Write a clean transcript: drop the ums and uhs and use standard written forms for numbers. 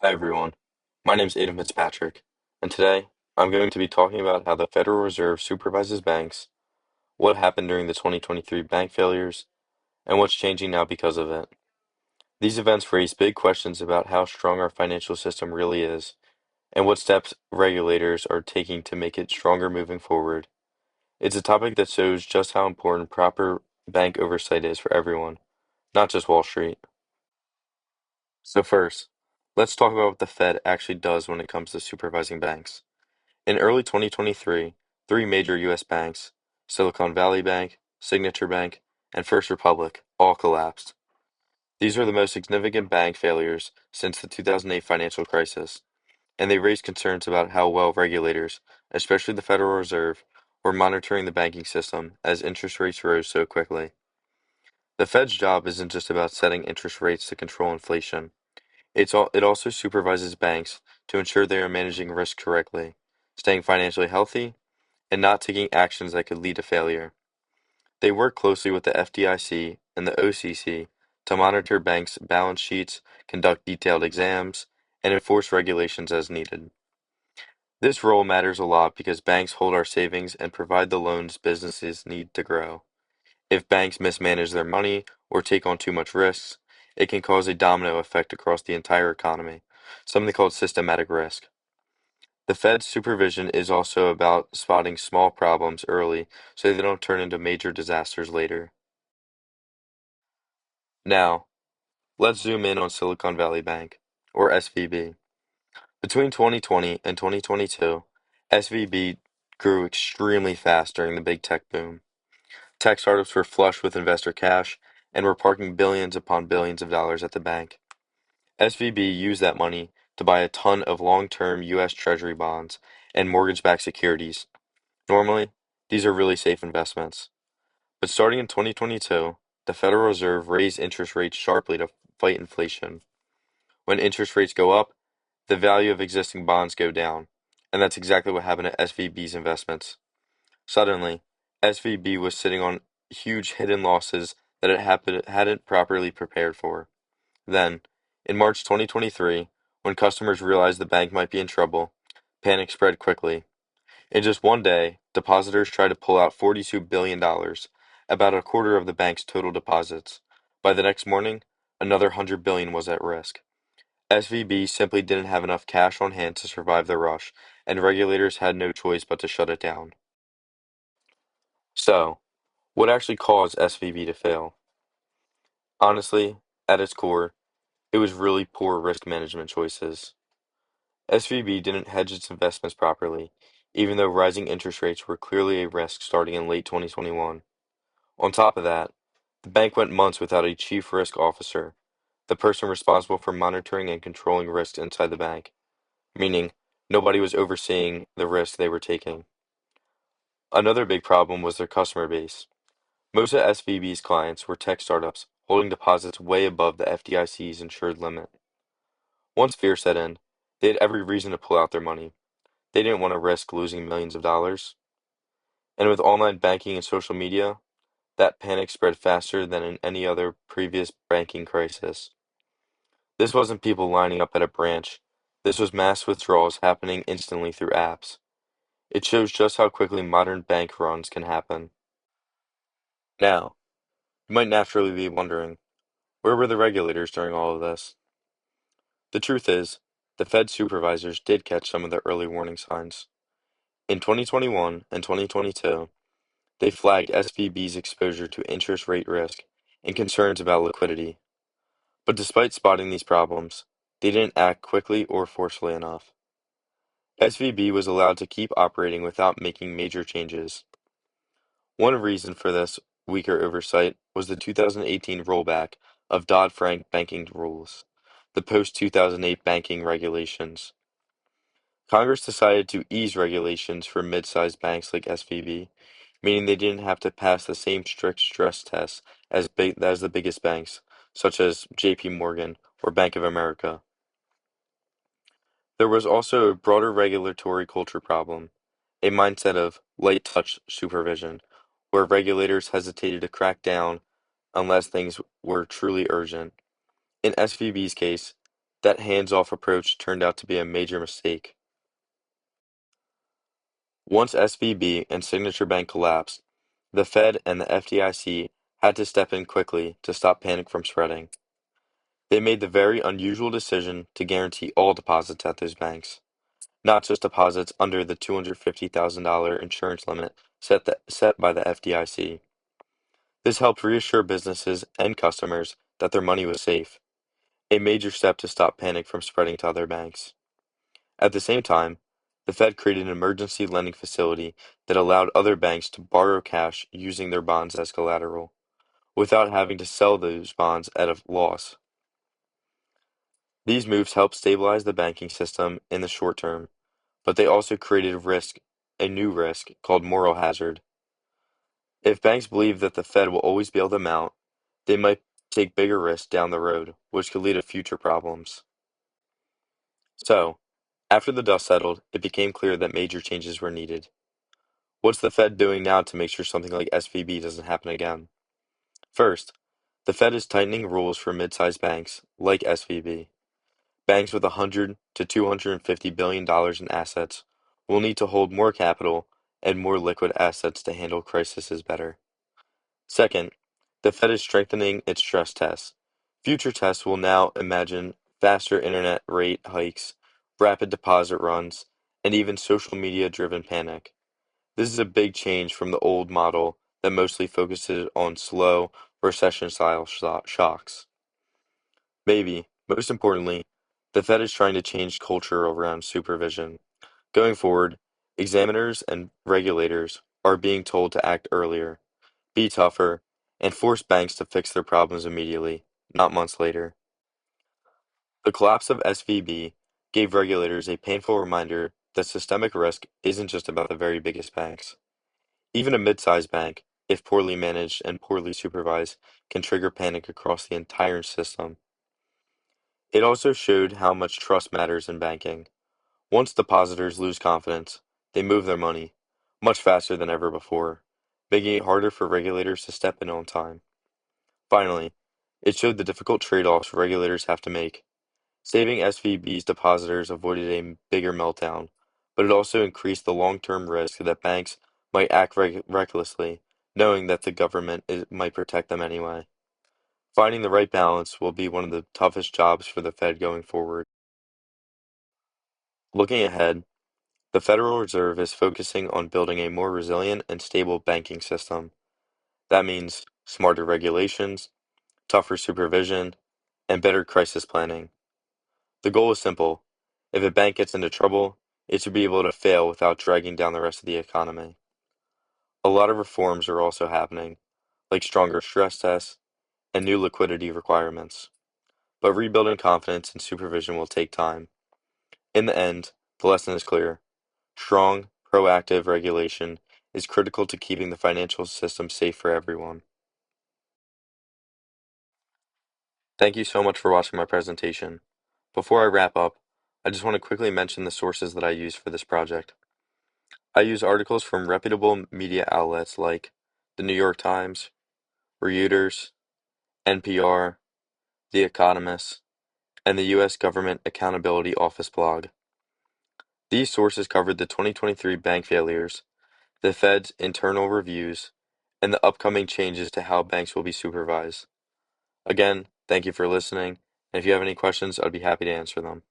Hi everyone, my name is Aidan Fitzpatrick, and today I'm going to be talking about how the Federal Reserve supervises banks, what happened during the 2023 bank failures, and what's changing now because of it. These events raise big questions about how strong our financial system really is, and what steps regulators are taking to make it stronger moving forward. It's a topic that shows just how important proper bank oversight is for everyone, not just Wall Street. So first, let's talk about what the Fed actually does when it comes to supervising banks. In early 2023, three major U.S. banks, Silicon Valley Bank, Signature Bank, and First Republic, all collapsed. These were the most significant bank failures since the 2008 financial crisis, and they raised concerns about how well regulators, especially the Federal Reserve, were monitoring the banking system as interest rates rose so quickly. The Fed's job isn't just about setting interest rates to control inflation. It also supervises banks to ensure they are managing risk correctly, staying financially healthy, and not taking actions that could lead to failure. They work closely with the FDIC and the OCC to monitor banks' balance sheets, conduct detailed exams, and enforce regulations as needed. This role matters a lot because banks hold our savings and provide the loans businesses need to grow. If banks mismanage their money or take on too much risks, it can cause a domino effect across the entire economy, something called systematic risk. The Fed's supervision is also about spotting small problems early so they don't turn into major disasters later. Now, let's zoom in on Silicon Valley Bank, or SVB. Between 2020 and 2022, SVB grew extremely fast during the big tech boom. Tech startups were flush with investor cash and were parking billions upon billions of dollars at the bank. SVB used that money to buy a ton of long-term U.S. Treasury bonds and mortgage-backed securities. Normally, these are really safe investments. But starting in 2022, the Federal Reserve raised interest rates sharply to fight inflation. When interest rates go up, the value of existing bonds go down, and that's exactly what happened to SVB's investments. Suddenly, SVB was sitting on huge hidden losses that hadn't properly prepared for. Then, in March 2023, when customers realized the bank might be in trouble, panic spread quickly. In just one day, depositors tried to pull out $42 billion, about a quarter of the bank's total deposits. By the next morning, another $100 billion was at risk. SVB simply didn't have enough cash on hand to survive the rush, and regulators had no choice but to shut it down. So, what actually caused SVB to fail? Honestly, at its core, it was really poor risk management choices. SVB didn't hedge its investments properly, even though rising interest rates were clearly a risk starting in late 2021. On top of that, the bank went months without a chief risk officer, the person responsible for monitoring and controlling risks inside the bank, meaning nobody was overseeing the risks they were taking. Another big problem was their customer base. Most of SVB's clients were tech startups holding deposits way above the FDIC's insured limit. Once fear set in, they had every reason to pull out their money. They didn't want to risk losing millions of dollars. And with online banking and social media, that panic spread faster than in any other previous banking crisis. This wasn't people lining up at a branch. This was mass withdrawals happening instantly through apps. It shows just how quickly modern bank runs can happen. Now, you might naturally be wondering, where were the regulators during all of this? The truth is, the Fed supervisors did catch some of the early warning signs. In 2021 and 2022, they flagged SVB's exposure to interest rate risk and concerns about liquidity. But despite spotting these problems, they didn't act quickly or forcefully enough. SVB was allowed to keep operating without making major changes. One reason for this weaker oversight was the 2018 rollback of Dodd-Frank banking rules, the post-2008 banking regulations. Congress decided to ease regulations for mid-sized banks like SVB, meaning they didn't have to pass the same strict stress tests as the biggest banks, such as JP Morgan or Bank of America. There was also a broader regulatory culture problem, a mindset of light touch supervision, where regulators hesitated to crack down unless things were truly urgent. In SVB's case, That hands-off approach turned out to be a major mistake. Once SVB and Signature Bank collapsed, the Fed and the FDIC had to step in quickly to stop panic from spreading. They made the very unusual decision to guarantee all deposits at those banks, not just deposits under the $250,000 insurance limit set by the FDIC. This helped reassure businesses and customers that their money was safe, a major step to stop panic from spreading to other banks. At the same time, the Fed created an emergency lending facility that allowed other banks to borrow cash using their bonds as collateral, without having to sell those bonds at a loss. These moves helped stabilize the banking system in the short term, but they also created a new risk called moral hazard. If banks believe that the Fed will always bail them out, they might take bigger risks down the road, which could lead to future problems. So, after the dust settled, it became clear that major changes were needed. What's the Fed doing now to make sure something like SVB doesn't happen again? First, the Fed is tightening rules for mid-sized banks like SVB. Banks with $100 to $250 billion in assets will need to hold more capital and more liquid assets to handle crises better. Second, the Fed is strengthening its stress tests. Future tests will now imagine faster internet rate hikes, rapid deposit runs, and even social media-driven panic. This is a big change from the old model that mostly focuses on slow, recession-style shocks. Maybe, most importantly, the Fed is trying to change culture around supervision. Going forward, examiners and regulators are being told to act earlier, be tougher, and force banks to fix their problems immediately, not months later. The collapse of SVB gave regulators a painful reminder that systemic risk isn't just about the very biggest banks. Even a mid-sized bank, if poorly managed and poorly supervised, can trigger panic across the entire system. It also showed how much trust matters in banking. Once depositors lose confidence, they move their money, much faster than ever before, making it harder for regulators to step in on time. Finally, it showed the difficult trade-offs regulators have to make. Saving SVB's depositors avoided a bigger meltdown, but it also increased the long-term risk that banks might act recklessly, knowing that the government might protect them anyway. Finding the right balance will be one of the toughest jobs for the Fed going forward. Looking ahead, the Federal Reserve is focusing on building a more resilient and stable banking system. That means smarter regulations, tougher supervision, and better crisis planning. The goal is simple. If a bank gets into trouble, it should be able to fail without dragging down the rest of the economy. A lot of reforms are also happening, like stronger stress tests and new liquidity requirements. But rebuilding confidence and supervision will take time. In the end, the lesson is clear. Strong, proactive regulation is critical to keeping the financial system safe for everyone. Thank you so much for watching my presentation. Before I wrap up, I just want to quickly mention the sources that I use for this project. I use articles from reputable media outlets like the New York Times, Reuters, NPR, The Economist, and the U.S. Government Accountability Office blog. These sources covered the 2023 bank failures, the Fed's internal reviews, and the upcoming changes to how banks will be supervised. Again, thank you for listening, and if you have any questions, I'd be happy to answer them.